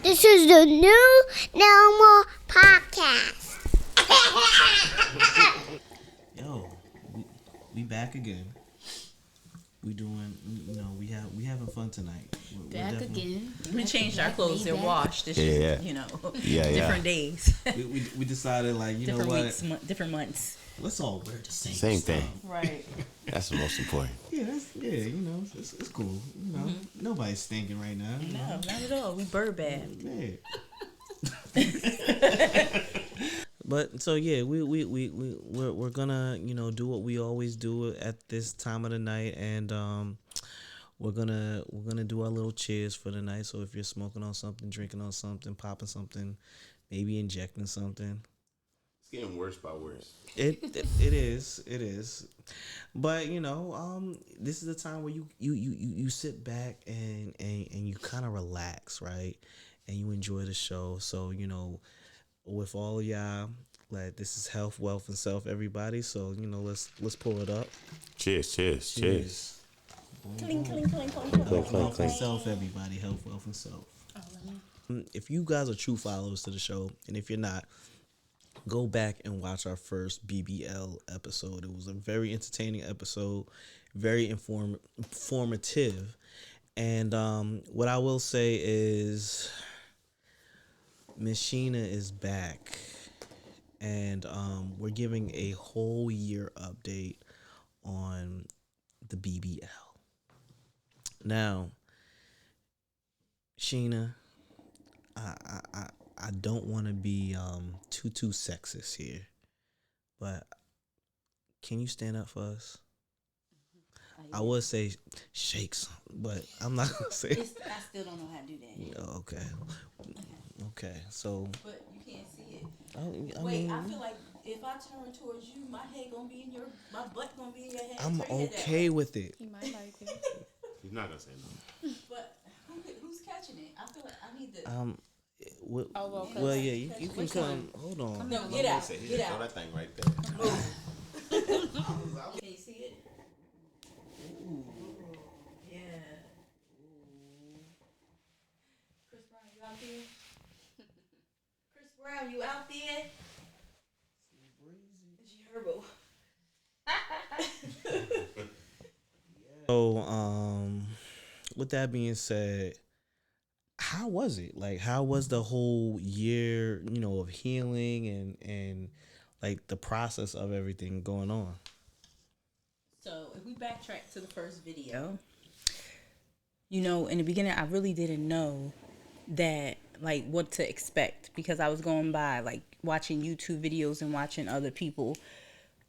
This is the new normal podcast. Yo, we back again. We doing, we having fun tonight. We're Back again. We changed our clothes. They're washed. It's Yeah. just, Yeah. different days. We decided, like, you different know what? weeks, different months. Let's all wear the same Same stuff. thing. Right. That's the most important. Yeah, it's cool. Nobody's stinking right now. No, not at all. We bird bath. Yeah. But so yeah, we're gonna do what we always do at this time of the night, and we're gonna do our little cheers for the night. So if you're smoking on something, drinking on something, popping something, maybe injecting something. It's getting worse by worse. It is, but this is the time where you sit back and you kind of relax, right, and you enjoy the show. So with all of y'all, like, this is health, wealth, and self, everybody. So let's pull it up. Cheers. Cheers. Cling, cling, cling, cling, Clink, clink, Health and clink. self, everybody. Health, wealth, and self. If you guys are true followers to the show, and if you're not, go back and watch our first BBL episode. It was a very entertaining episode, very informative. And what I will say is Miss Sheena is back. And we're giving a whole year update on the BBL. Now, Sheena, I don't want to be too sexist here, but can you stand up for us? I would say shake something, but I'm not gonna say. I still don't know how to do that. Okay. So. But you can't see it. I Wait, mean, I feel like if I turn towards you, my head gonna be in my butt gonna be in your head. I'm Turn your head that okay way. with it. He might like it. He's not gonna say no. But who's catching it? I feel like I need to. Well, yeah, you can come. Hold on. No, get out. Get Throw out. that thing right there. Can you see it? Ooh. Yeah. Chris Brown, you out there? Chris Brown, you out there? It's Herbo. So, with that being said, how was it? Like, how was the whole year, of healing and like the process of everything going on? So if we backtrack to the first video, in the beginning, I really didn't know that, like, what to expect, because I was going by, like, watching YouTube videos and watching other people,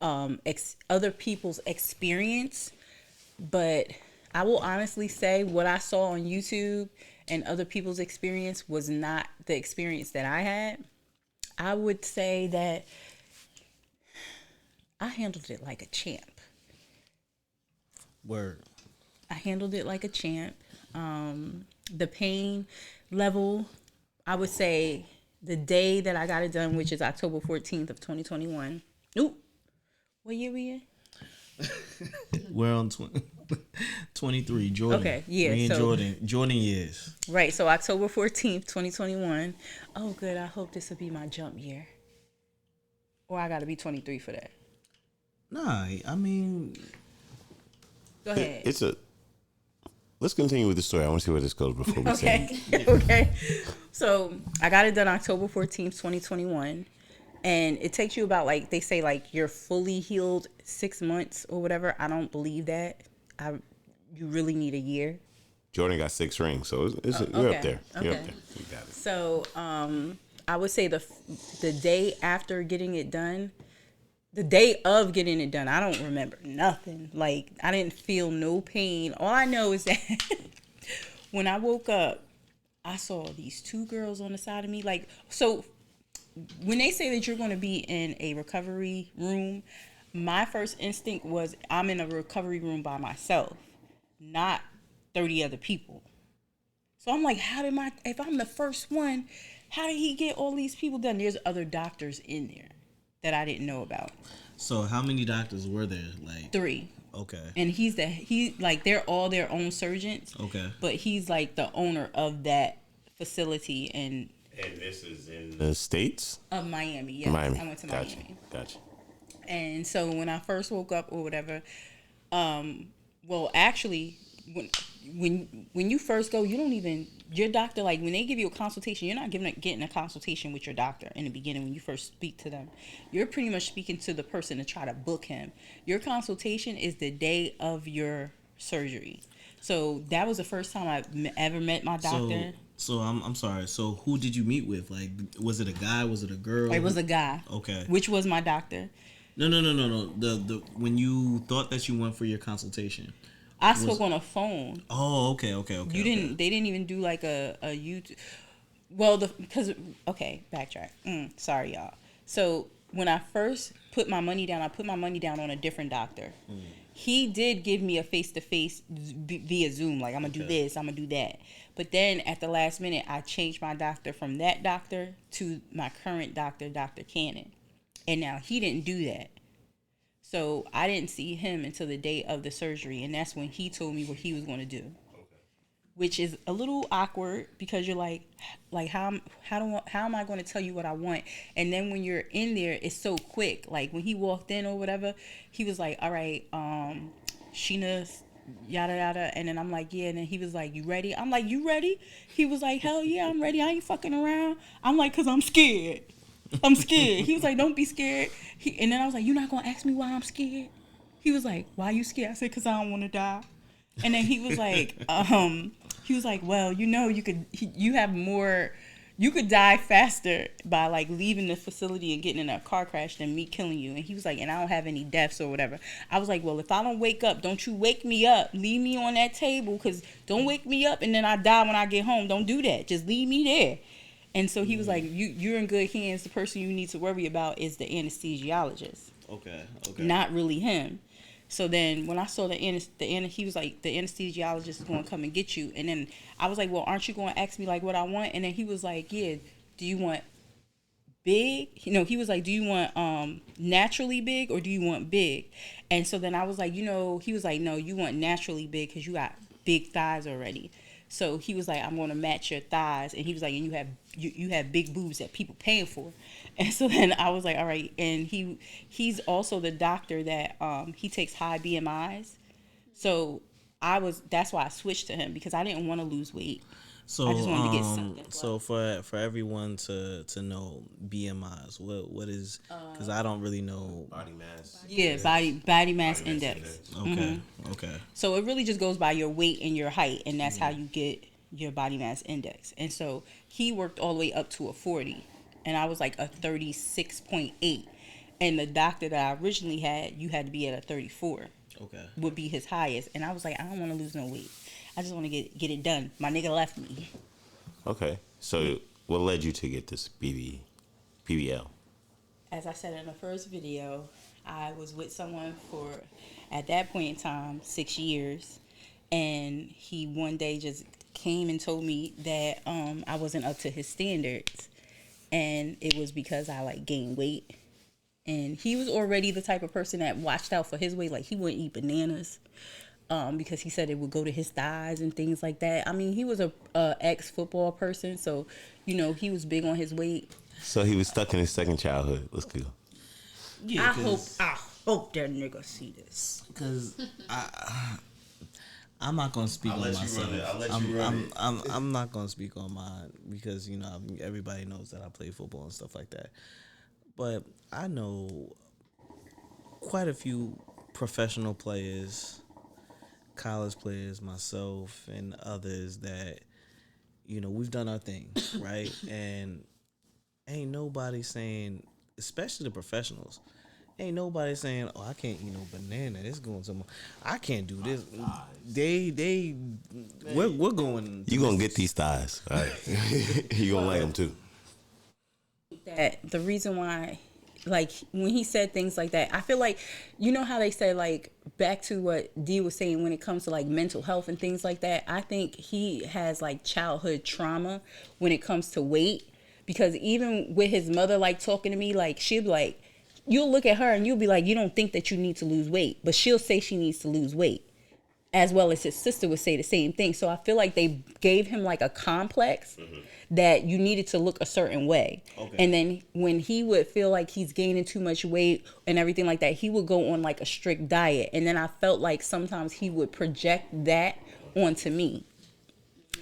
other people's experience. But I will honestly say what I saw on YouTube and other people's experience was not the experience that I had. I would say that I handled it like a champ. Word. I handled it like a champ. The pain level, I would say the day that I got it done, which is October 14th of 2021. Ooh, what year we in? We're on 23. Jordan. Okay, yeah. Me and So, Jordan years. right, so October 14th, 2021. Oh, good. I hope this will be my jump year. Or I got to be 23 for that. Nah, I mean, Go ahead. Let's continue with the story. I want to see where this goes before we say. Okay. Okay. So I got it done October 14th, 2021. And it takes you about, like, they say, like, you're fully healed 6 months or whatever. I don't believe that. You really need a year. Jordan got 6 rings, so you're okay. up there. You're up Okay. there. You got it. So I would say the day after getting it done, the day of getting it done, I don't remember nothing. Like, I didn't feel no pain. All I know is that when I woke up, I saw these 2 girls on the side of me. Like, so when they say that you're going to be in a recovery room, my first instinct was I'm in a recovery room by myself, not 30 other people. So I'm like, if I'm the first one, how did he get all these people done? There's other doctors in there that I didn't know about. so how many doctors were there? Like 3. Okay. And they're all their own surgeons. Okay. But he's like the owner of that facility And this is in the States? of Miami. Yes, Miami. I went to Gotcha. Miami. Gotcha. And so when I first woke up or whatever, well, actually, when you first go, you don't even, your doctor, like when they give you a consultation, you're not getting a consultation with your doctor in the beginning when you first speak to them. You're pretty much speaking to the person to try to book him. Your consultation is the day of your surgery. So that was the first time I ever met my doctor. So I'm sorry. So who did you meet with? Like, was it a guy? Was it a girl? It was a guy. Okay. Which was my doctor. No. The when you thought that you went for your consultation. I spoke on a phone. Oh, okay. You didn't. They didn't even do like a YouTube. Well, okay, backtrack. Sorry, y'all. So when I first put my money down, I put my money down on a different doctor. He did give me a face-to-face via Zoom. Like, I'm gonna do this, I'm gonna do that. But then at the last minute, I changed my doctor from that doctor to my current doctor, Dr. Cannon. And now he didn't do that. So I didn't see him until the day of the surgery, and that's when he told me what he was going to do. Which is a little awkward because you're like how am I going to tell you what I want? And then when you're in there, it's so quick. Like when he walked in or whatever, he was like, "All right, Sheena, yada yada," and then I'm like, "Yeah," and then he was like, "You ready?" I'm like, "You ready?" He was like, "Hell yeah, I'm ready. I ain't fucking around." I'm like, "Cause I'm scared. I'm scared." He was like, "Don't be scared." And then I was like, "You're not gonna ask me why I'm scared?" He was like, "Why you scared?" I said, "Cause I don't want to die." And then he was like, "Well, you could die faster by like leaving the facility and getting in a car crash than me killing you." And he was like, "And I don't have any deaths or whatever." I was like, "Well, if I don't wake up, don't you wake me up. Leave me on that table, cause don't wake me up and then I die when I get home. Don't do that. Just leave me there." And so he was like, "You're in good hands. The person you need to worry about is the anesthesiologist. Okay. Not really him." So then when I saw he was like, "The anesthesiologist is going to come and get you." And then I was like, "Well, aren't you going to ask me like what I want?" And then he was like, "Yeah, do you want big?" He was like, "Do you want naturally big or do you want big?" And so then I was like, he was like, "No, you want naturally big because you got big thighs already." So he was like, "I'm going to match your thighs." And he was like, "And you have big boobs that people paying for." And so then I was like, "All right." And he's also the doctor that he takes high BMIs. So that's why I switched to him, because I didn't want to lose weight. So I just wanted to get something. So for everyone to know BMIs, what is, because I don't really know. Body mass. Yeah, body mass index. Okay. Okay. So it really just goes by your weight and your height, and that's how you get your body mass index. And so he worked all the way up to a 40, and I was like a 36.8. And the doctor that I originally had, you had to be at a 34. Okay. Would be his highest. And I was like, I don't want to lose no weight. I just want to get it done. My nigga left me. Okay. So what led you to get this BBL? As I said in the first video, I was with someone for, at that point in time, 6 years. And he one day just came and told me that I wasn't up to his standards. And it was because I like gained weight. And he was already the type of person that watched out for his weight. Like, he wouldn't eat bananas because he said it would go to his thighs and things like that. I mean, he was a ex-football person, so, he was big on his weight. So he was stuck in his second childhood. Let's go. Yeah, I hope that nigga see this. Because I'm not gonna speak on myself. I'm not gonna speak on mine because everybody knows that I play football and stuff like that. But I know quite a few professional players, college players, myself, and others that, we've done our thing, right? And ain't nobody saying, especially the professionals, ain't nobody saying, "Oh, I can't eat no banana. It's going to I can't do this." We're going. You gonna get these thighs, all right? You gonna like them too. That the reason why, like, when he said things like that, I feel like, how they say, like, back to what Dee was saying when it comes to like mental health and things like that, I think he has like childhood trauma when it comes to weight, because even with his mother, like, talking to me, like, she'll be like, you'll look at her and you'll be like, you don't think that you need to lose weight, but she'll say she needs to lose weight. as well as his sister would say the same thing. So I feel like they gave him like a complex that you needed to look a certain way. Okay. And then when he would feel like he's gaining too much weight and everything like that, he would go on like a strict diet. And then I felt like sometimes he would project that onto me.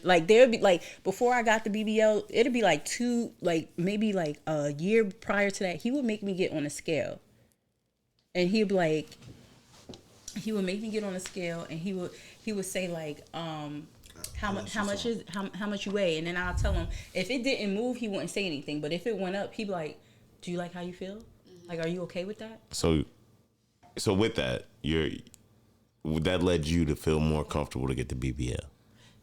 Like there'd be like, before I got the BBL, it'd be like maybe like a year prior to that, he would make me get on a scale. And he'd be like, he would make me get on a scale, and he would say like, how much you weigh, and then I'll tell him if it didn't move, he wouldn't say anything, but if it went up, he'd be like, do you like how you feel? Like, are you okay with that? So with that, that led you to feel more comfortable to get the BBL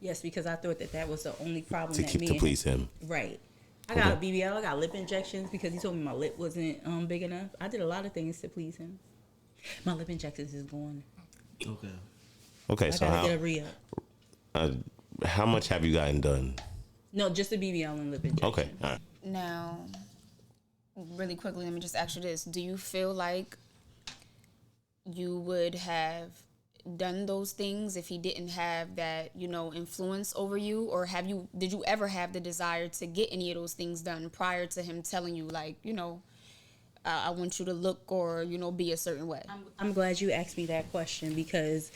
Yes, because I thought that was the only problem to please him. Right. I got a BBL. I got lip injections because he told me my lip wasn't big enough. I did a lot of things to please him. My lip injections is gone. Okay. I So gotta get a re-up. how much have you gotten done? No, just a BBL and lip injection. Okay. All right. Now, really quickly, let me just ask you this. Do you feel like you would have done those things if he didn't have that, influence over you? Or did you ever have the desire to get any of those things done prior to him telling you, like, I want you to look or, be a certain way? I'm glad you asked me that question because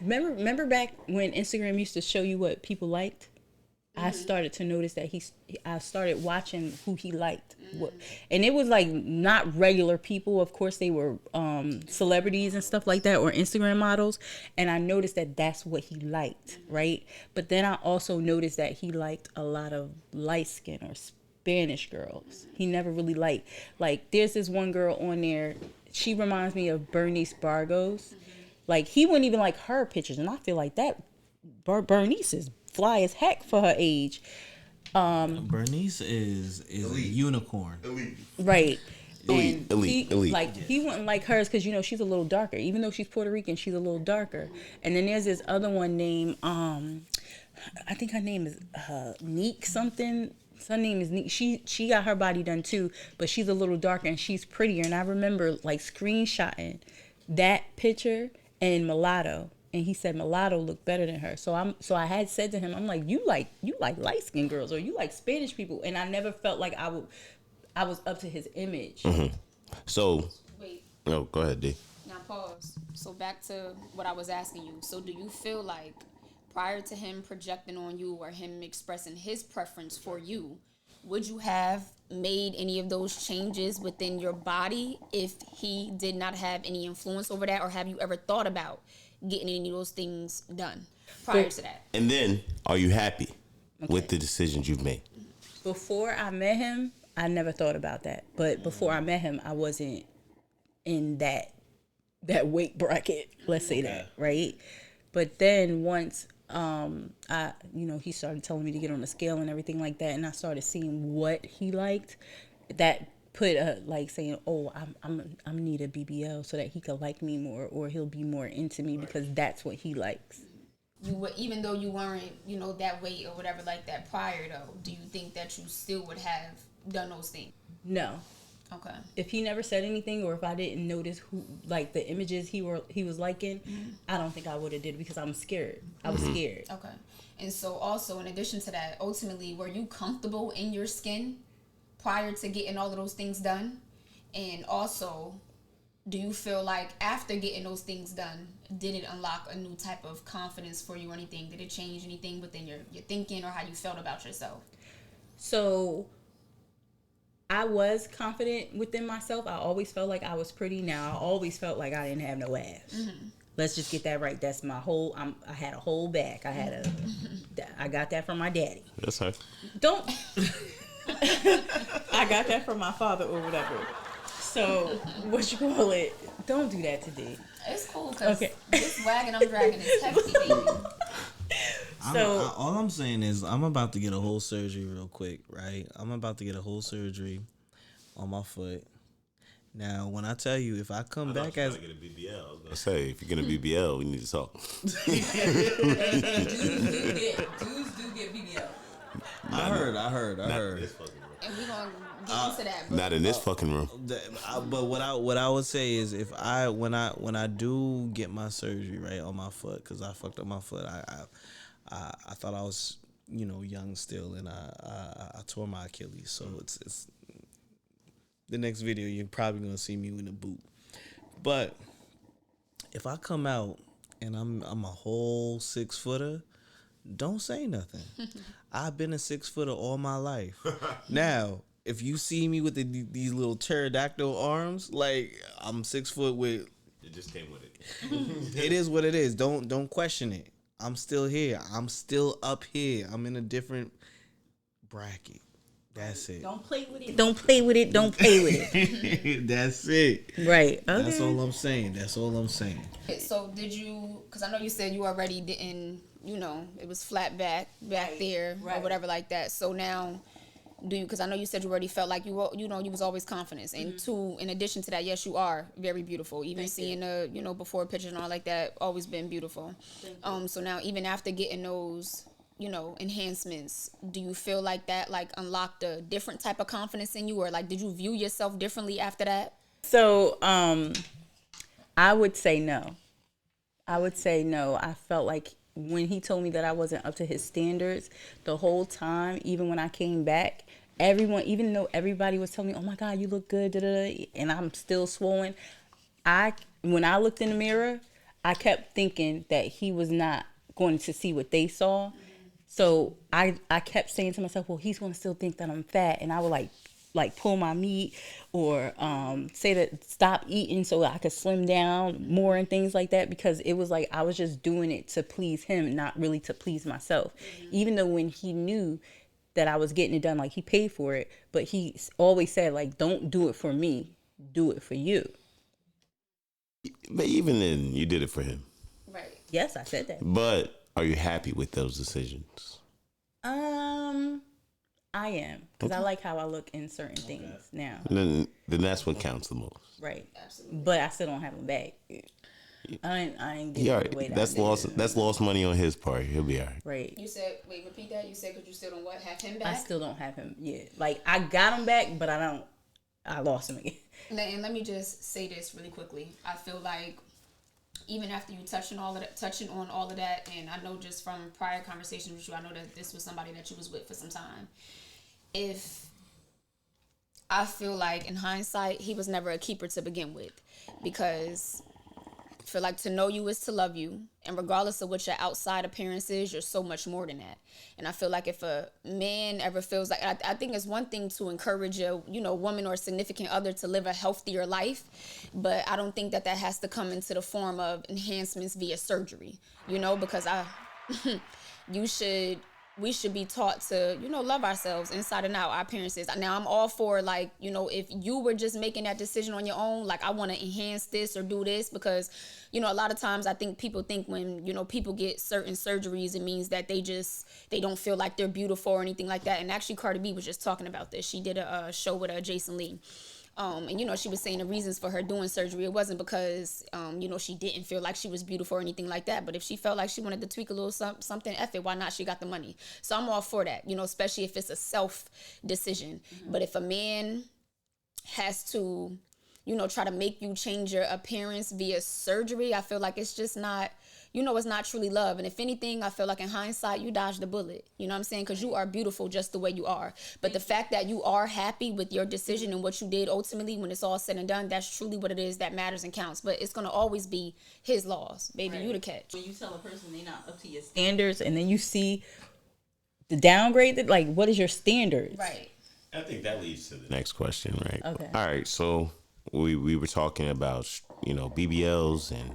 remember back when Instagram used to show you what people liked? I started to notice that I started watching who he liked. And it was like not regular people. Of course, they were celebrities and stuff like that, or Instagram models. And I noticed that that's what he liked, right? But then I also noticed that he liked a lot of light skin or Spanish girls. He never really liked, like, there's this one girl on there. She reminds me of Bernice Bargos. Like, he wouldn't even like her pictures. And I feel like that Bernice is fly as heck for her age. Bernice is a unicorn. Right. Elite. Like, he wouldn't like hers because, she's a little darker. Even though she's Puerto Rican, she's a little darker. And then there's this other one named, I think her name is Neek something. Her name is Neek. She got her body done too, but she's a little darker and she's prettier. And I remember like screenshotting that picture and Mulatto. And he said Mulatto looked better than her. So I had said to him, I'm like, you like light skinned girls or you like Spanish people. And I never felt like I was up to his image. Mm-hmm. So Wait. No, go ahead, D. Now pause. So back to what I was asking you. So do you feel like prior to him projecting on you or him expressing his preference for you, would you have made any of those changes within your body if he did not have any influence over that? Or have you ever thought about getting any of those things done prior to that? And then, are you happy with the decisions you've made? Before I met him, I never thought about that. But before I met him, I wasn't in that weight bracket, let's say that, right? But then once he started telling me to get on the scale and everything like that, and I started seeing what he liked, that put like saying, oh, I'm need a BBL so that he could like me more or he'll be more into me because that's what he likes. You were, even though you weren't, that weight or whatever like that prior though, do you think that you still would have done those things? No. Okay. If he never said anything or if I didn't notice who, like the images he was liking, I don't think I would have did it because I'm scared. I was scared. Okay. And so also in addition to that, ultimately, were you comfortable in your skin prior to getting all of those things done? And also, do you feel like after getting those things done, did it unlock a new type of confidence for you or anything? Did it change anything within your thinking or how you felt about yourself? So I was confident within myself. I always felt like I was pretty. Now I always felt like I didn't have no ass. Let's just get that right. That's my whole. I had a whole back. I got that from my daddy. That's her. Don't. I got that from my father or whatever. So what you call it? Don't do that today. It's cool because this wagon I'm dragging is hefty, baby. So all I'm saying is I'm about to get a whole surgery real quick, right? I'm about to get a whole surgery on my foot. Now, when I tell you, if I come back as get a BBL, I was gonna say if you're gonna BBL, we need to talk. dudes do get BBL. I heard heard. And we're gonna get into that. But Not in this fucking room. But what I would say is if when I do get my surgery right on my foot, because I fucked up my foot, I thought I was young still, and I tore my Achilles. So it's the next video you're probably gonna see me in a boot. But if I come out and I'm a whole 6-footer, don't say nothing. I've been a 6-footer all my life. Now, if you see me with these little pterodactyl arms, like I'm 6 foot with, It just came with it. it is what it is. Don't question it. I'm still here. I'm still up here. I'm in a different bracket. That's it. Don't play with it. Don't play with it. Don't play with it. That's it. Right. Okay. That's all I'm saying. so did you? Because I know you said you already didn't. It was flat back there or whatever like that. So now, do you? Because I know you said you already felt like you was always confident. And two, in addition to that, yes, you are very beautiful. Even seeing before pictures and all like that, always been beautiful. So now, even after getting those enhancements, do you feel like that like unlocked a different type of confidence in you, or like did you view yourself differently after that? So I would say no. I felt like when he told me that I wasn't up to his standards the whole time, even when I came back, everyone, even though everybody was telling me, oh my God, you look good, and I'm still swollen, when I looked in the mirror, I kept thinking that he was not going to see what they saw. So I kept saying to myself, well, he's going to still think that I'm fat. And I would like pull my meat or say that stop eating so I could slim down more and things like that, because it was like I was just doing it to please him, not really to please myself. Even though when he knew that I was getting it done, like he paid for it, but he always said like, don't do it for me, do it for you. But even then, you did it for him. Right. Yes, I said that. But are you happy with those decisions? I am, because I like how I look in certain things now. Then that's what counts the most. Right. Absolutely. But I still don't have him back. I ain't getting Yeah, the way that that's I did. lost. That's lost money on his part. He'll be all right. Right. You said, wait, repeat that. You said because you still don't have him back. I still don't have him yet. Like I got him back, but I lost him again. And let me just say this really quickly. I feel like even after you touching on all of that, and I know just from prior conversations with you, I know that this was somebody that you was with for some time. I feel like in hindsight, he was never a keeper to begin with, because I feel like to know you is to love you, and regardless of what your outside appearance is, you're so much more than that. And I feel like if a man ever feels like, I think it's one thing to encourage a woman or a significant other to live a healthier life, but I don't think that has to come into the form of enhancements via surgery, because we should be taught to, love ourselves inside and out, our appearances. Now, I'm all for, like, if you were just making that decision on your own, like, I want to enhance this or do this, because, a lot of times I think people think when, people get certain surgeries, it means that they don't feel like they're beautiful or anything like that. And actually, Cardi B was just talking about this. She did a show with Jason Lee. And, she was saying the reasons for her doing surgery. It wasn't because, she didn't feel like she was beautiful or anything like that. But if she felt like she wanted to tweak a little something, F it, why not? She got the money. So I'm all for that, especially if it's a self decision. Mm-hmm. But if a man has to, try to make you change your appearance via surgery, I feel like it's just not, it's not truly love. And if anything, I feel like in hindsight, you dodged the bullet. You know what I'm saying? Because you are beautiful just the way you are. But the fact that you are happy with your decision and what you did ultimately, when it's all said and done, that's truly what it is that matters and counts. But it's going to always be his loss. Baby, right. You the catch. When you tell a person they're not up to your standards, and then you see the downgrade, like, what is your standards? Right. I think that leads to the next question, right? Okay. All right. So we were talking about, BBLs and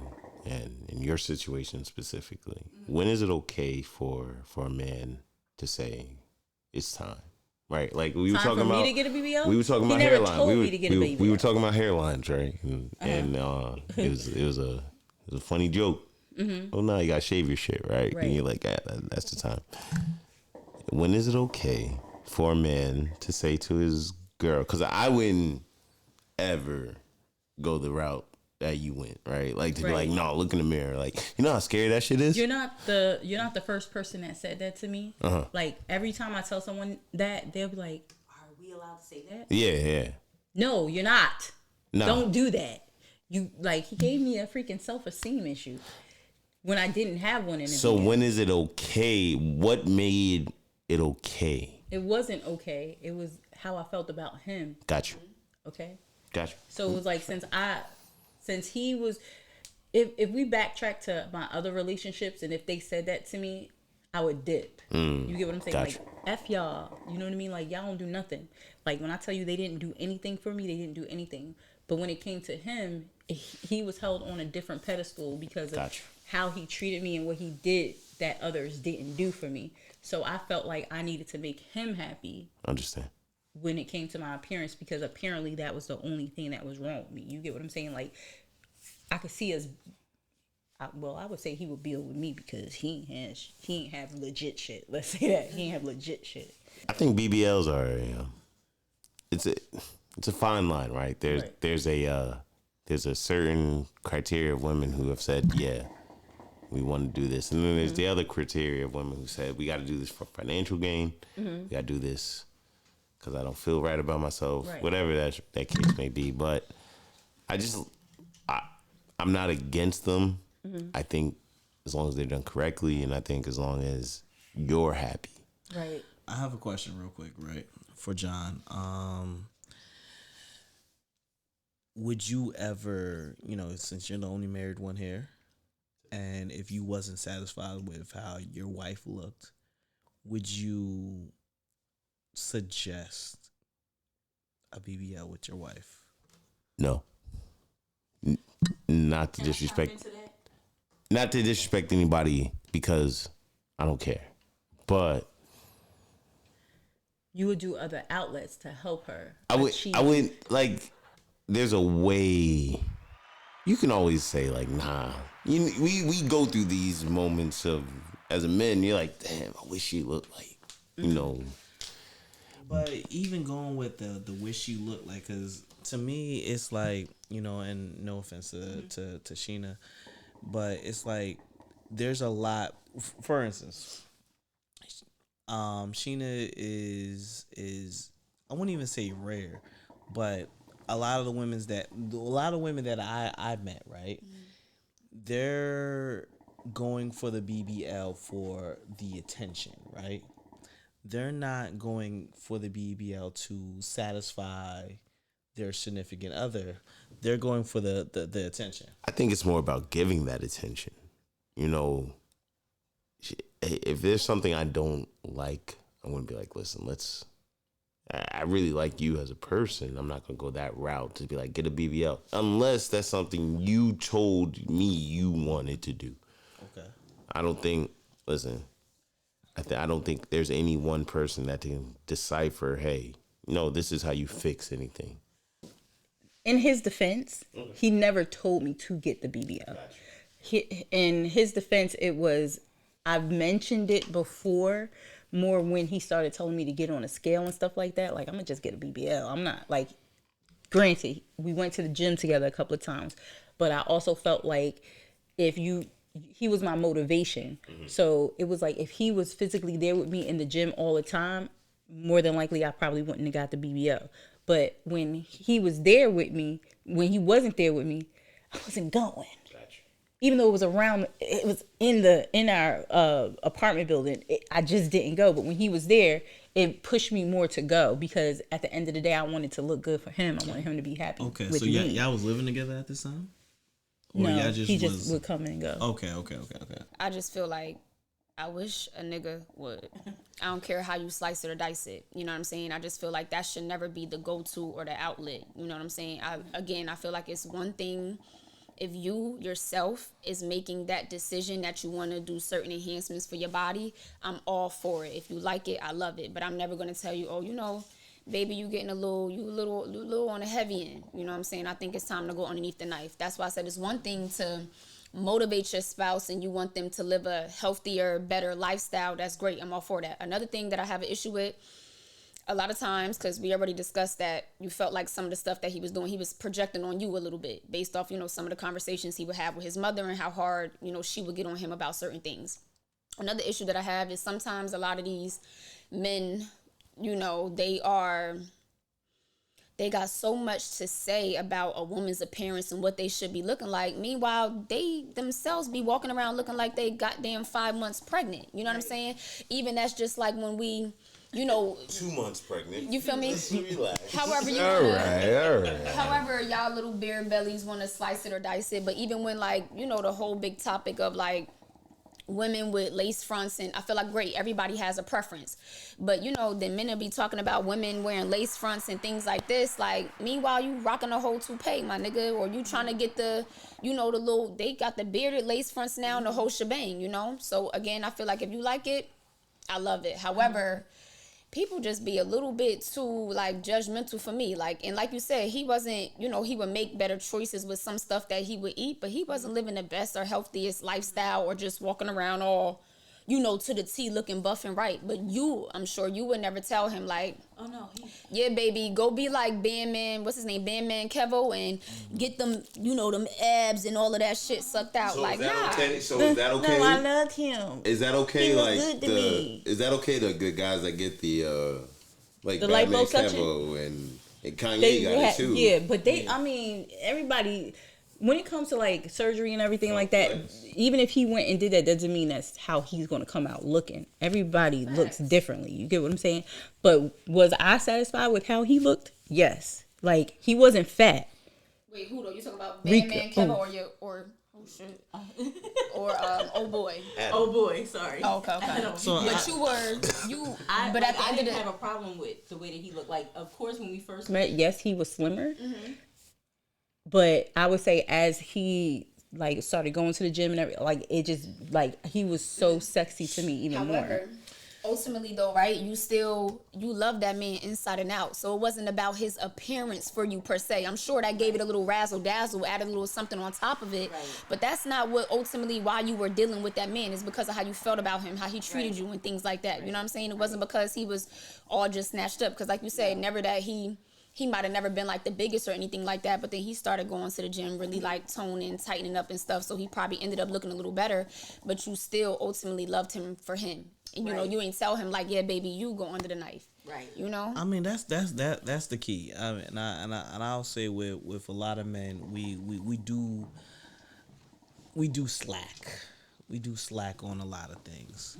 in your situation specifically, when is it okay for a man to say it's time? Right? Like we were talking about me to get a BBL? We were talking about never hairline. Told me to get a BBL. We were talking about hairlines, right? And it was a funny joke. Mm-hmm. Oh no, you gotta shave your shit, right? And you're like, that's the time. When is it okay for a man to say to his girl? Because I wouldn't ever go the route that you went, right? Like to be Right. like, no, look in the mirror. Like, you know how scary that shit is? You're not the first person that said that to me. Uh-huh. Like every time I tell someone that, they'll be like, "Are we allowed to say that?" Yeah. No, you're not. No. Don't do that. You like he gave me a freaking self-esteem issue when I didn't have one in the So beginning. when is it okay? What made it okay? It wasn't okay. It was how I felt about him. Got you. Okay. Got you. So it was like since he was, if we backtrack to my other relationships and if they said that to me, I would dip. You get what I'm saying? Gotcha. Like F y'all. You know what I mean? Like y'all don't do nothing. Like when I tell you they didn't do anything for me, they didn't do anything. But when it came to him, he was held on a different pedestal because of Gotcha. how he treated me and what he did that others didn't do for me. So I felt like I needed to make him happy Understand. when it came to my appearance because apparently that was the only thing that was wrong with me. You get what I'm saying? Like I could see us. I would say he would build with me because he ain't have legit shit. Let's say that he ain't have legit shit. I think BBLs are, it's a fine line, right? There's a certain criteria of women who have said, yeah, we want to do this, and then there's the other criteria of women who said we got to do this for financial gain. We got to do this because I don't feel right about myself, Right. whatever that case may be. But I'm not against them. I think as long as they're done correctly, and I think as long as you're happy. Right. I have a question real quick, right, for John. Would you ever, since you're the only married one here, and if you wasn't satisfied with how your wife looked, would you suggest a BBL with your wife? No. Not to disrespect. Not to disrespect anybody because I don't care. But You would do other outlets to help her. I achieve- would like there's a way you can always say like, nah. We go through these moments of as a man, you're like, damn, I wish she looked like, But even going with the wish you look like, because to me, it's like, and no offense to Sheena, but it's like there's a lot. For instance, Sheena is I wouldn't even say rare, but a lot of women that I met, right? They're going for the BBL for the attention, right? They're not going for the BBL to satisfy their significant other. They're going for the attention. I think it's more about giving that attention. If there's something I don't like, I'm going to be like, listen, I really like you as a person. I'm not going to go that route to be like, get a BBL. Unless that's something you told me you wanted to do. Okay. I don't think, I don't think there's any one person that can decipher, hey, this is how you fix anything. In his defense, he never told me to get the BBL. In his defense, it was, I've mentioned it before, more when he started telling me to get on a scale and stuff like that. Like, I'm going to just get a BBL. I'm not, like, granted, we went to the gym together a couple of times, but I also felt like he was my motivation. So it was like, if he was physically there with me in the gym all the time, more than likely I probably wouldn't have got the BBL. But when he was there with me, when he wasn't there with me, I wasn't going. Even though it was in our apartment building, I just didn't go. But when he was there, it pushed me more to go because at the end of the day, I wanted to look good for him. I wanted him to be happy. Okay, with so me. y'all was living together at this time? Or No, y'all he just would come and go. Okay. I just feel like I wish a nigga would. I don't care how you slice it or dice it. You know what I'm saying? I just feel like that should never be the go-to or the outlet. You know what I'm saying? I feel like it's one thing if you yourself is making that decision that you want to do certain enhancements for your body. I'm all for it. If you like it, I love it. But I'm never going to tell you, baby, you getting a little on the heavy end. You know what I'm saying? I think it's time to go underneath the knife. That's why I said it's one thing to motivate your spouse and you want them to live a healthier, better lifestyle. That's great. I'm all for that. Another thing that I have an issue with, a lot of times, because we already discussed that you felt like some of the stuff that he was doing, he was projecting on you a little bit based off, some of the conversations he would have with his mother and how hard, she would get on him about certain things. Another issue that I have is sometimes a lot of these men, they got so much to say about a woman's appearance and what they should be looking like. Meanwhile, they themselves be walking around looking like they goddamn 5 months pregnant. You know what I'm saying? Even that's just like when we, 2 months pregnant. You feel me? Let's relax. However you all wanna, right. however y'all little bare bellies want to slice it or dice it. But even when the whole big topic of women with lace fronts, and I feel like great, everybody has a preference, but then men will be talking about women wearing lace fronts and things like this, meanwhile you rocking a whole toupee, my nigga, or you trying to get the the little, they got the bearded lace fronts now and the whole shebang, so again, I feel like if you like it, I love it. However, people just be a little bit too judgmental for me. And like you said, he wasn't, he would make better choices with some stuff that he would eat, but he wasn't living the best or healthiest lifestyle or just walking around all, to the T looking buff and right. But I'm sure you would never tell him oh no, yeah, baby, go be like Bandman, what's his name, Bandman Kevo, and get them, them abs and all of that shit sucked out. So is that nah. okay? So is that okay? No, I loved him. Is that okay? He was good to me. Is that okay? The good guys that get the The Batman liposuction? Kevo and Kanye They got it too. Yeah, but I mean, everybody, when it comes to surgery and everything like that, even if he went and did that, doesn't mean that's how he's going to come out looking. Everybody looks differently. You get what I'm saying? But was I satisfied with how he looked? Yes. He wasn't fat. Wait, who though? You talking about Bandman Kevo or oh shit, or oh boy. oh boy, sorry. Oh, okay. So But at the end of the have a problem with the way that he looked. Of course, when we first met, yes, he was slimmer. Mm-hmm. But I would say as he started going to the gym and everything, it just he was so sexy to me even more. Ultimately though, right, you love that man inside and out. So it wasn't about his appearance for you per se. I'm sure that gave it a little razzle dazzle, added a little something on top of it. Right. But that's not what ultimately why you were dealing with that man. It's because of how you felt about him, how he treated you and things like that. Right. You know what I'm saying? It wasn't because he was all just snatched up. Because like you said, never that he might have never been the biggest or anything like that, but then he started going to the gym, really toning, tightening up and stuff. So he probably ended up looking a little better, but you still ultimately loved him for him. And you ain't tell him yeah, baby, you go under the knife. Right. I mean, that's the key. I mean, and I'll say with a lot of men, we do slack. We do slack on a lot of things.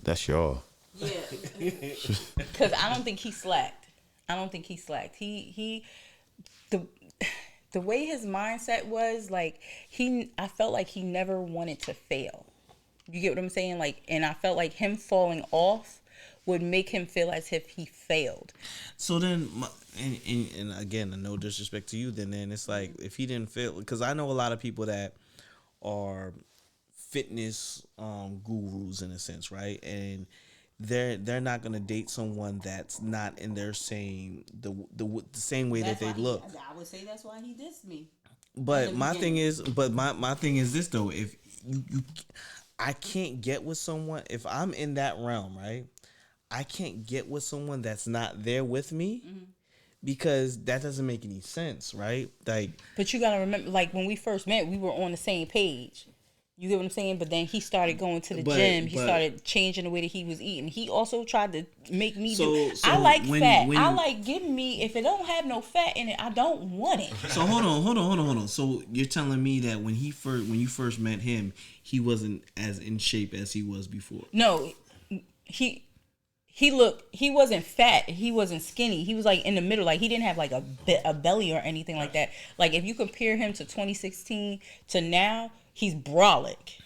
That's y'all. Yeah. Because I don't think he slacked. The way his mindset was, I felt like he never wanted to fail. You get what I'm saying? And I felt like him falling off would make him feel as if he failed. So then, and again, no disrespect to you, then it's if he didn't fail, because I know a lot of people that are fitness gurus in a sense, right? And they're not gonna date someone that's not in their same the same way that they look. I would say that's why he dissed me. But my thing is this though: if you I can't get with someone if I'm in that realm, right? I can't get with someone that's not there with me. Mm-hmm. Because that doesn't make any sense, right? But you gotta remember, when we first met, we were on the same page. You get what I'm saying? But then he started going to the gym. He started changing the way that he was eating. He also tried to make me I like fat. Give me, if it don't have no fat in it, I don't want it. So hold on. So you're telling me that when you first met him, he wasn't as in shape as he was before? No, he wasn't fat. He wasn't skinny. He was in the middle. He didn't have a belly or anything like that. If you compare him to 2016 to now, he's brolic.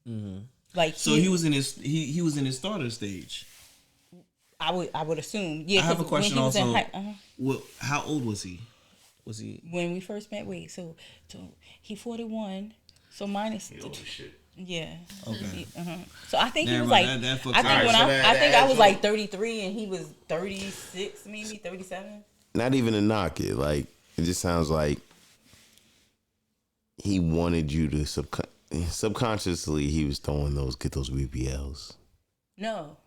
Mm-hmm. So he was in his starter stage. I would assume. Yeah. I have a question also. Well, how old was he? When we first met? Wait. So he 41. So minus. Holy shit. Yeah. Okay. So I think he was I think I was 33 and he was 36, maybe 37. Not even a knock it. It just sounds like he wanted you to subconsciously he was get those BBLs. No.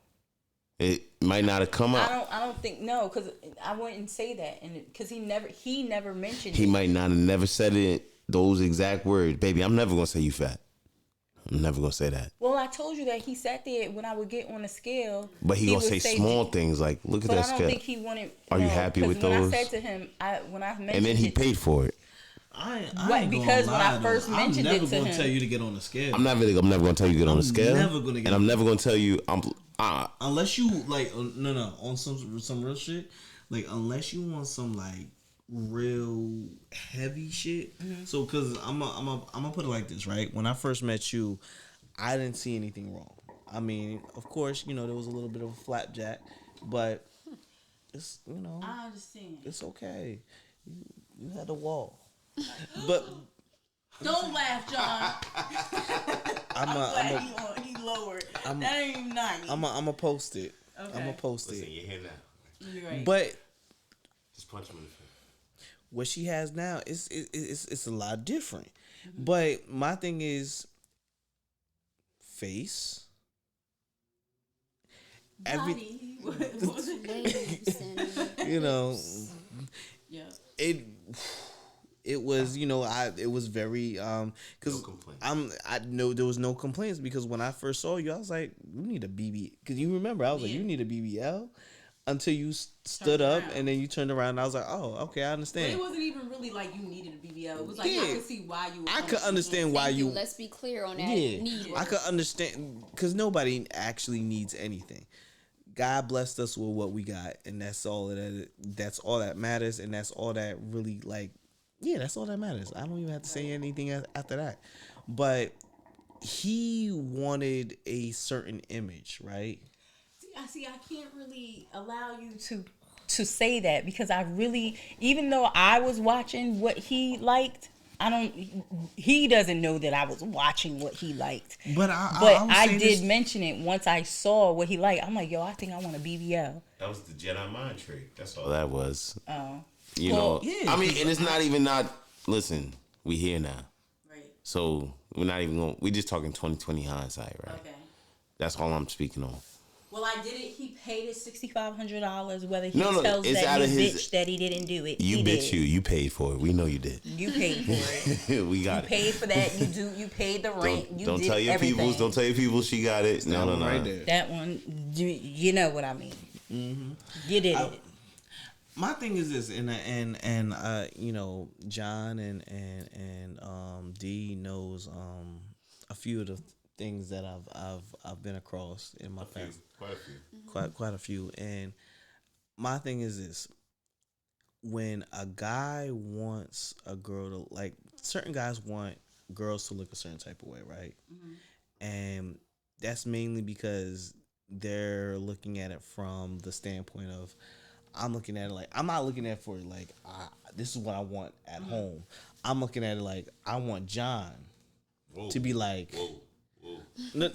It might not have come out. I don't think no, because I wouldn't say that, and because he never mentioned. He it. might not have never said it those exact words. Baby, I'm never gonna say you fat. I'm never gonna say that. Well, I told you that he sat there when I would get on the scale. But he gonna would say small things like, "Look at But that I don't scale." think he wanted. Are you happy with when those? I said to him, when I mentioned And then he it, paid for it. I Right, ain't because gonna when I lie, first though. mentioned I'm it never to gonna him- tell you to get on the scale. I'm never gonna tell you to get on the scale. never gonna get and I'm never gonna tell you Unless you like no on some real shit. Like unless you want some like real heavy shit. So because I'm gonna put it like this, right? When I first met you, I didn't see anything wrong. I mean, of course, there was a little bit of a flapjack, but it's I understand. it's okay. You had a wall, but Don't laugh, John. He lowered. That ain't even 90. I'm gonna post it. Okay. I'm gonna post Listen, it. you're here now. You're right. But Just punch him in the face. what she has now it's a lot different. But my thing is face. Body. What was it? Waves and Yeah. It was it was very because No complaints. I know there was no complaints because when I first saw you I was like, you need a BB, because you remember I was like, you need a BBL, until you stood up around. and then you turned around and I was like, oh, okay, I But understand. it wasn't even really like you needed a BBL. It was like Yeah. I could see why you. I could understand why Thank you. you Let's be clear on that. yeah, Need. I could understand because nobody actually needs anything. God blessed us with what we got, and that's all that's all that matters, and that's all that really that's all that matters. I don't even have to say anything after that. But he wanted a certain image, right? See, I can't really allow you to say that because I really, even though I was watching what he liked, he doesn't know that I was watching what he liked. But I did mention it once I saw what he liked. I'm like, yo, I think I want a BBL. That was the Jedi mind trick. That's all that was. Oh. yeah, I mean, and it's not even listen, we here now. Right. So we're not even going, we just talking 2020 hindsight, right? Okay. That's all I'm speaking on. Well, I did it. He paid his $6,500. Whether he No, tells it's that out he of his- bitched that he didn't do it. You he bitch did. you paid for it. We know you did. You paid for it. We got You paid for that. You paid the rent. Don't tell your peoples. Don't tell your people she got it. No. right there. That one, you know what I mean. Mm-hmm. You did it. My thing is this, and John and D knows a few of the things that I've been across in my past. Quite a few. Quite a few. And my thing is this: when a guy wants a girl to, like, certain guys want girls to look a certain type of way, right? And that's mainly because they're looking at it from the standpoint of, I'm looking at it like, I'm not looking at it for like, this is what I want at home. I'm looking at it like, I want John to be like, no,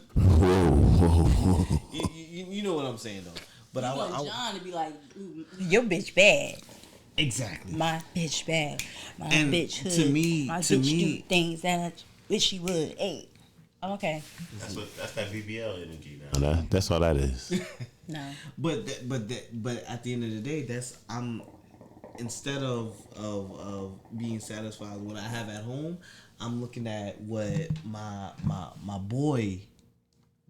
you know what I'm saying though. But I want John to be like, your bitch bad. exactly. My bitch bad. My And bitch hood. to me- my to bitch me- do things that I wish she would. Hey. Okay. That's that BBL energy now. That's all that is. No. But at the end of the day, that's instead of being satisfied with what I have at home, I'm looking at what my boy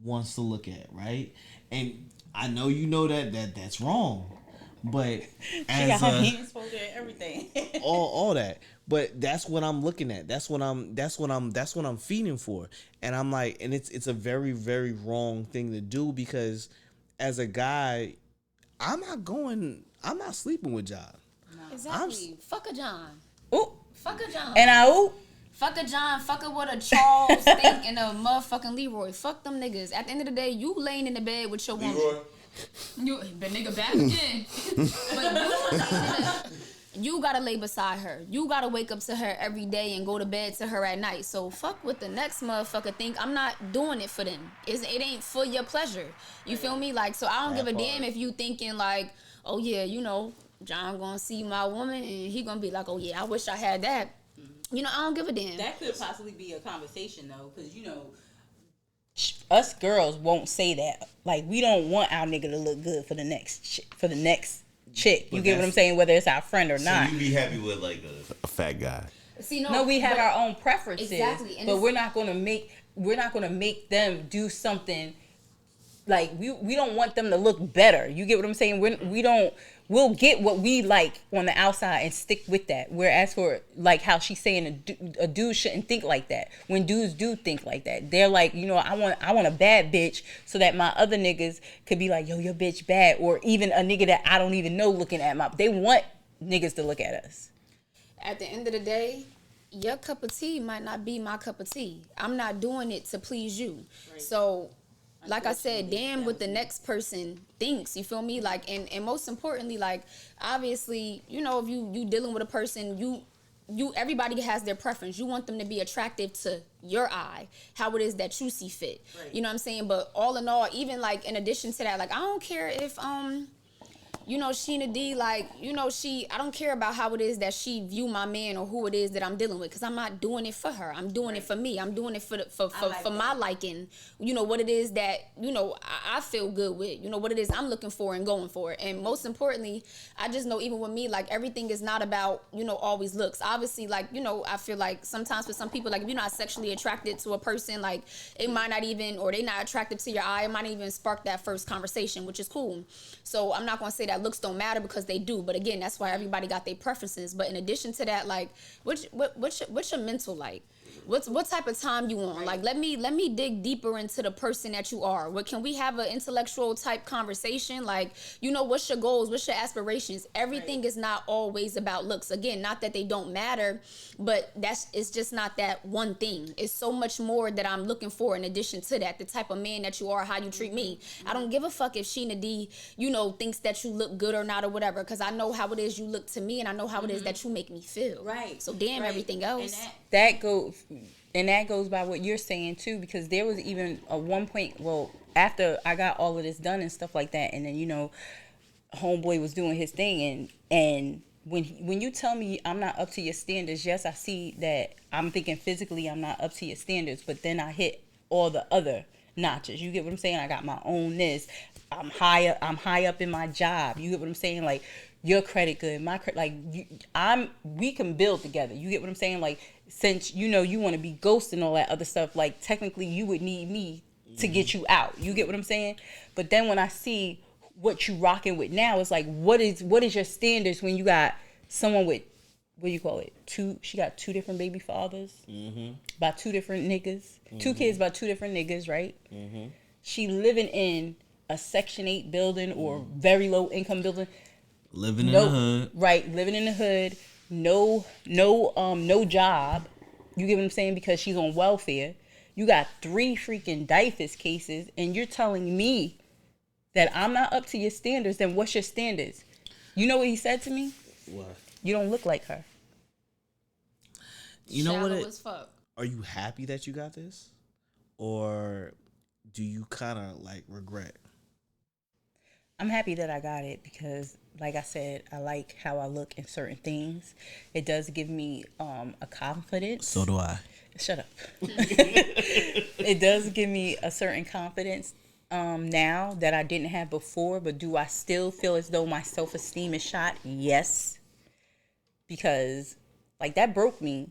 wants to look at, right? And I know that's wrong, but She as got her hands folded and everything. all that, but that's what I'm looking at. That's what I'm feeding for, and I'm like, and it's a very, very wrong thing to do, because as a guy, I'm not sleeping with John. Exactly. Fuck a John. Ooh. Fuck a John. And I Fuck a John. Fuck a with a Charles Stink and a motherfucking Leroy. Fuck them niggas. At the end of the day, you laying in the bed with your woman. You the nigga back again. But you gotta lay beside her. You gotta wake up to her every day and go to bed to her at night. So fuck what the next motherfucker think. I'm not doing it for them. It ain't for your pleasure. You feel me? Like, so I don't give a damn if you thinking like, oh yeah, John gonna see my woman and he gonna be like, oh yeah, I wish I had that. I don't give a damn. That could possibly be a conversation though, because us girls won't say that. Like, we don't want our nigga to look good for the next chick. You get what I'm saying? Whether it's our friend or not. So you be happy with like a fat guy? See, No, we have our own preferences. Exactly. But we're not gonna make them do something. Like, we don't want them to look better. You get what I'm saying? We'll get what we like on the outside and stick with that. Whereas for, like, how she's saying a dude shouldn't think like that. When dudes do think like that, they're like, you know, I want a bad bitch so that my other niggas could be like, yo, your bitch bad. Or even a nigga that I don't even know looking at they want niggas to look at us. At the end of the day, your cup of tea might not be my cup of tea. I'm not doing it to please you. Right. So, like I said, damn what the next person thinks, you feel me? Like, and most importantly, like, obviously, you know, if you dealing with a person, you everybody has their preference. You want them to be attractive to your eye, how it is that you see fit. Right. You know what I'm saying? But all in all, even like in addition to that, like, I don't care if you know, Sheena Dee, like, you know, I don't care about how it is that she view my man or who it is that I'm dealing with, because I'm not doing it for her. I'm doing it for me. I'm doing it for my liking. You know, what it is that, you know, I feel good with. You know, what it is I'm looking for and going for. And most importantly, I just know even with me, like, everything is not about, you know, always looks. Obviously, like, you know, I feel like sometimes for some people, like, if you're not sexually attracted to a person, like, it might not even, or they not attractive to your eye, it might not even spark that first conversation, which is cool. So I'm not going to say that looks don't matter, because they do. But again, that's why everybody got their preferences. But in addition to that, like, what's your mental like? What type of time you want? Like, let me dig deeper into the person that you are. What, can we have an intellectual type conversation? Like, you know, what's your goals? What's your aspirations? Everything is not always about looks. Again, not that they don't matter, but it's just not that one thing. It's so much more that I'm looking for in addition to that. The type of man that you are, how you treat me. I don't give a fuck if Sheena Dee, you know, thinks that you look good or not or whatever, because I know how it is you look to me, and I know how it is that you make me feel. Right. So damn everything else. And that goes by what you're saying too, because there was even a one point, well, after I got all of this done and stuff like that, and then, you know, homeboy was doing his thing, and when you tell me I'm not up to your standards, yes, I see that. I'm thinking physically I'm not up to your standards, but then I hit all the other notches. You get what I'm saying? I got my own this. I'm high up in my job. You get what I'm saying? Like, your credit good, my credit, like, we can build together. You get what I'm saying? Like, since, you know, you want to be ghost and all that other stuff, like, technically you would need me to get you out. You get what I'm saying? But then when I see what you rocking with now, it's like, what is your standards when you got someone with, what do you call it? She got 2 different baby fathers by 2 different niggas, 2 kids by 2 different niggas, right? She living in a Section 8 building or very low income building. Living in the hood. Right, living in the hood. No job. You get what I'm saying? Because she's on welfare. You got 3 freaking DIFUS cases, and you're telling me that I'm not up to your standards. Then what's your standards? You know what he said to me? What? You don't look like her. You know what? As fuck. Are you happy that you got this, or do you kind of like regret? I'm happy that I got it because, like I said, I like how I look in certain things. It does give me a confidence. So do I. Shut up. It does give me a certain confidence now that I didn't have before. But do I still feel as though my self-esteem is shot? Yes. Because, like, that broke me.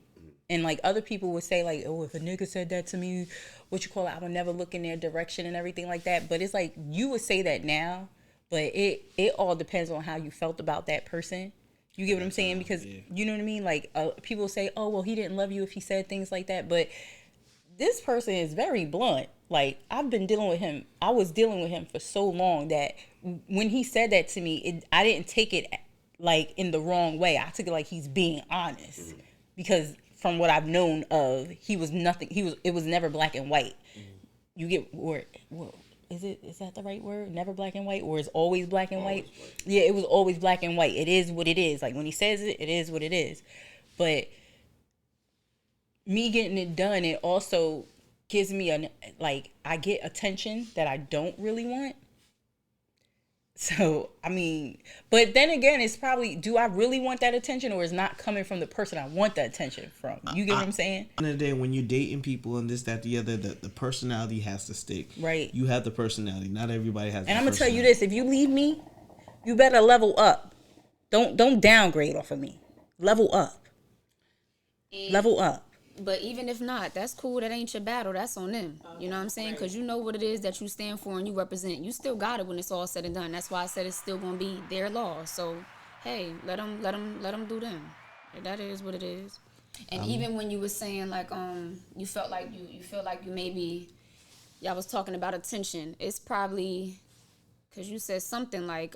And, like, other people would say, like, oh, if a nigga said that to me, I would never look in their direction and everything like that. But it's like, you would say that now. But it all depends on how you felt about that person. You get what I'm saying? Because, you know what I mean? Like, people say, oh, well, he didn't love you if he said things like that. But this person is very blunt. Like, I've been dealing with him. I was dealing with him for so long that when he said that to me, I didn't take it, like, in the wrong way. I took it like he's being honest. Because from what I've known of, it was never black and white. You get, is that the right word? Never black and white? Or is always black and white? Yeah, it was always black and white. It is what it is. Like, when he says it, it is what it is. But me getting it done, it also gives me I get attention that I don't really want. So, I mean, but then again, it's probably, do I really want that attention, or is not coming from the person I want the attention from? You get what I'm saying? At the end of the day, when you're dating people and this, that, the other, the personality has to stick. Right. You have the personality. Not everybody has. And I'm gonna tell you this: if you leave me, you better level up. Don't downgrade off of me. Level up. Level up. But even if not, that's cool. That ain't your battle. That's on them. You know what I'm saying? Because you know what it is that you stand for and you represent. You still got it when it's all said and done. That's why I said it's still gonna be their law. So, hey, let them do them. That is what it is. And even when you were saying like you felt like you feel like you maybe y'all was talking about attention. It's probably because you said something like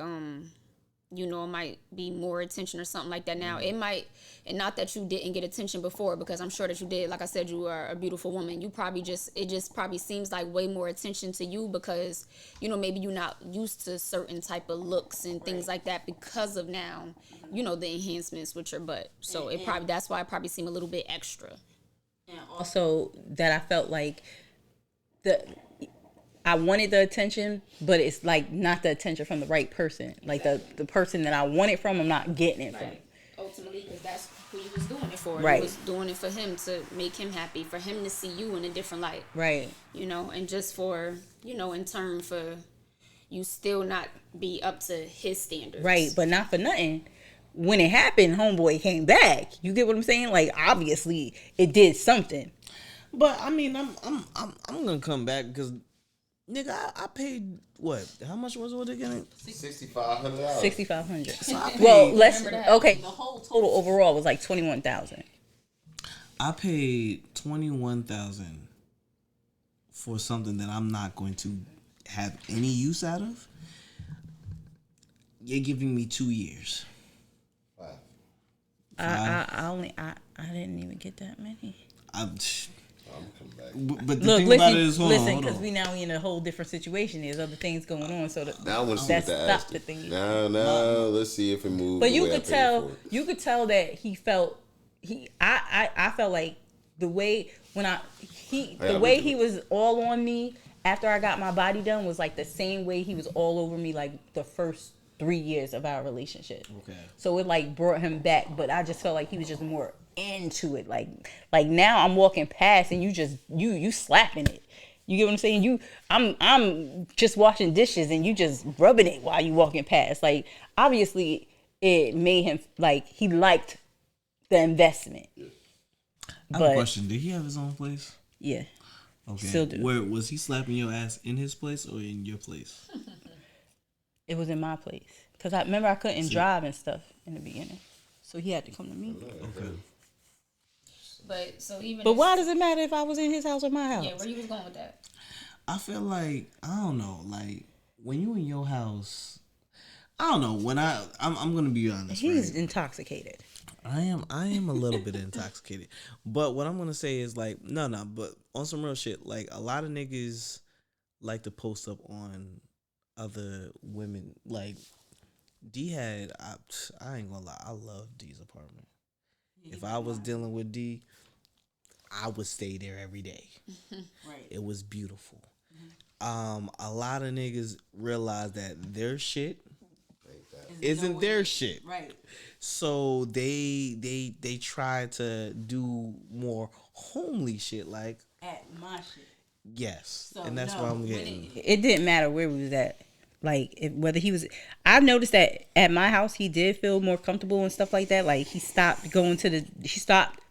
you know, it might be more attention or something like that now. It might, and not that you didn't get attention before, because I'm sure that you did. Like I said, you are a beautiful woman. You probably it just probably seems like way more attention to you because, you know, maybe you're not used to certain type of looks and things like that because of now, you know, the enhancements with your butt. So it probably, that's why it probably seemed a little bit extra. And also that I felt like I wanted the attention, but it's like not the attention from the right person. Like the person that I want it from, I'm not getting it from. Ultimately, because that's who you was doing it for. Right. You was doing it for him to make him happy, for him to see you in a different light. Right. You know, and just for, you know, in turn for you still not be up to his standards. Right, but not for nothing. When it happened, homeboy came back. You get what I'm saying? Like obviously, it did something. But I mean, I'm gonna come back because, nigga, I paid what? How much was it again? $6,500. $6,500. So I paid, Well, the whole total overall was like 21,000. I paid 21,000 for something that I'm not going to have any use out of. You're giving me 2 years. I didn't even get that many. I'm coming back. But the thing about it is, hold on. because we now in a whole different situation. There's other things going on, so Now I want to see what the ass the thing. Now, let's see if it moves. But you could tell that he felt I felt like the way he was all on me after I got my body done was like the same way he was all over me like the first 3 years of our relationship. Okay. So it like brought him back, but I just felt like he was just more into it. Like now I'm walking past and you slapping it. You get what I'm saying? I'm just washing dishes and you just rubbing it while you walking past. Like obviously it made him like he liked the investment. I have a question. Did he have his own place? Yeah. Okay. Still do. Where was he slapping your ass, in his place or in your place? It was in my place because I remember I couldn't drive and stuff in the beginning, so he had to come to me. Okay. But why does it matter if I was in his house or my house? Yeah, where you was going with that? I feel like, I don't know, like when you in your house, I don't know. When I'm gonna be honest. He's right? intoxicated. I am a little bit intoxicated, but what I'm gonna say is like no, but on some real shit, like a lot of niggas like to post up on other women. Like D had, I ain't gonna lie, I love D's apartment. If I was dealing with D, I would stay there every day. Right. It was beautiful. A lot of niggas realize that their shit isn't their shit. Right. So they try to do more homely shit like At my shit. yes. So, and that's why I'm getting It didn't matter where we was at. Like whether he was, I've noticed that at my house he did feel more comfortable and stuff like that. Like he stopped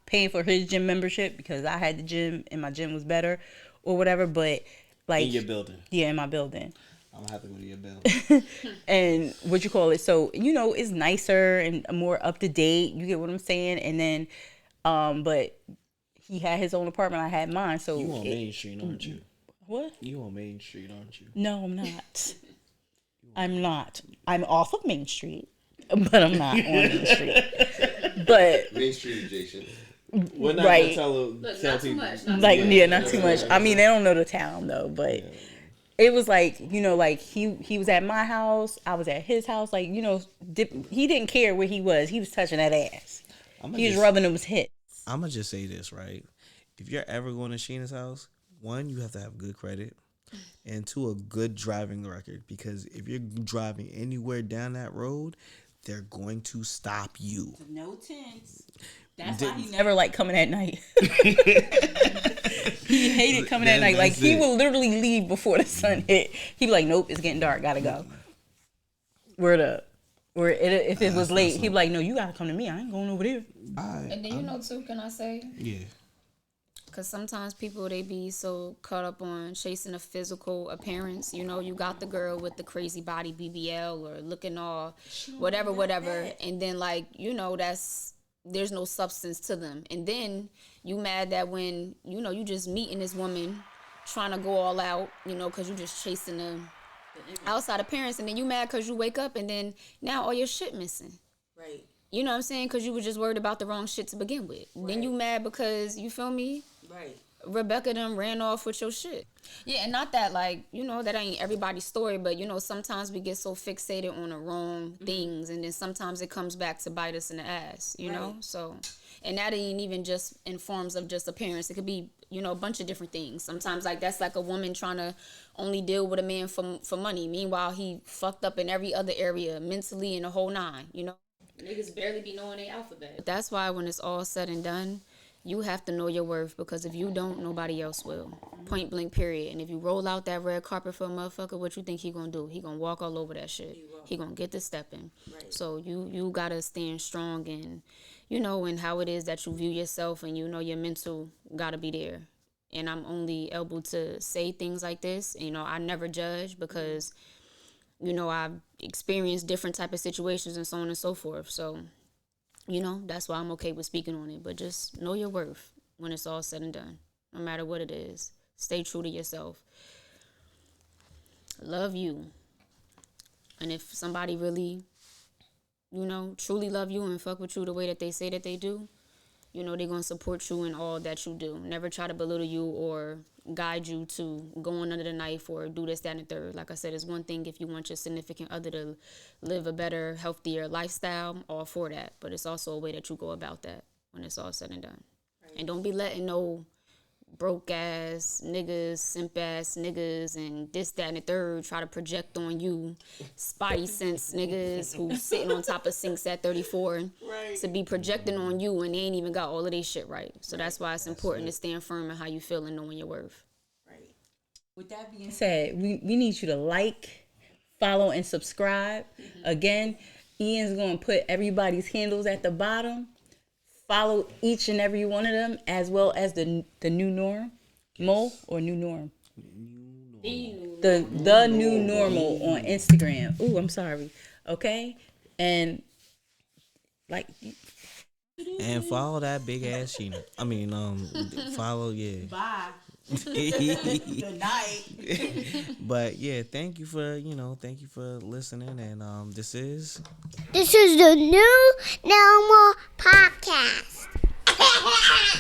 paying for his gym membership because I had the gym and my gym was better, or whatever. But like in your building. Yeah, in my building. I'm gonna have to go to your building. And what you call it? So it's nicer and more up to date. You get what I'm saying? And then, but he had his own apartment. I had mine. So You on Main Street, aren't you? What? You on Main Street, aren't you? No, I'm not. I'm not. I'm off of Main Street, but I'm not on Main Street. But Main Street adjacent. We're not right. gonna tell Not too people. much. Not too much. I mean, they don't know the town though, but it was like, like he was at my house, I was at his house. Like, he didn't care where he was. He was touching that ass. He was rubbing his hip. I'm gonna just say this, right? If you're ever going to Sheena's house, one, you have to have good credit. and two, a good driving record. Because if you're driving anywhere down that road, they're going to stop you. No tents. That's why he never liked coming at night. He hated coming at night. Like, he will literally leave before the sun hit. He'd be like, nope, it's getting dark. Gotta go. Word up. Or if it was late, he'd be like, no, you gotta come to me. I ain't going over there. And then, you know, too, can I say? Yeah. Because sometimes people, they be so caught up on chasing a physical appearance. You know, you got the girl with the crazy body, BBL, or looking all whatever. And then, like, you know, there's no substance to them. And then you mad that when, you know, you just meeting this woman trying to go all out, you know, because you just chasing the outside appearance. And then you mad because you wake up and then now all your shit missing. Right. You know what I'm saying? Because you were just worried about the wrong shit to begin with. Right. Then you mad because, you feel me? Right. Rebecca done ran off with your shit. Yeah, and not that, like, you know, that ain't everybody's story, but, you know, sometimes we get so fixated on the wrong things, and then sometimes it comes back to bite us in the ass, you know? So, and that ain't even just in forms of just appearance. It could be, you know, a bunch of different things. Sometimes, like, that's like a woman trying to only deal with a man for money. Meanwhile, he fucked up in every other area, mentally, and the whole nine, you know? Niggas barely be knowing their alphabet. That's why when it's all said and done, you have to know your worth, because if you don't, nobody else will. Point blank, period. And if you roll out that red carpet for a motherfucker, what you think he gonna do? He gonna walk all over that shit. He gonna get the stepping. Right. So you gotta stand strong and, you know, and how it is that you view yourself, and, you know, your mental gotta be there. And I'm only able to say things like this. You know, I never judge because, you know, I've experienced different type of situations and so on and so forth. So, you know, that's why I'm okay with speaking on it. But just know your worth when it's all said and done, no matter what it is. Stay true to yourself. Love you. And if somebody really, you know, truly love you and fuck with you the way that they say that they do, you know, they're going to support you in all that you do. Never try to belittle you or guide you to going under the knife or do this, that, and the third. Like I said, it's one thing if you want your significant other to live a better, healthier lifestyle, all for that. But it's also a way that you go about that when it's all said and done. Right. And don't be letting no broke ass niggas, simp ass niggas, and this, that, and the third try to project on you spotty sense niggas who sitting on top of sinks at 34 to be projecting on you, and they ain't even got all of their shit right. So that's why it's important to stand firm in how you feel and knowing your worth. Right. With that being said, we need you to like, follow, and subscribe. Again, Ian's going to put everybody's handles at the bottom. Follow each and every one of them, as well as the new norm, Mo or new norm, the new normal on Instagram. Ooh, I'm sorry. Okay, and like, and follow that big ass Sheena. I mean, follow Bye. Good night. But yeah, thank you for listening, and this is the new normal podcast.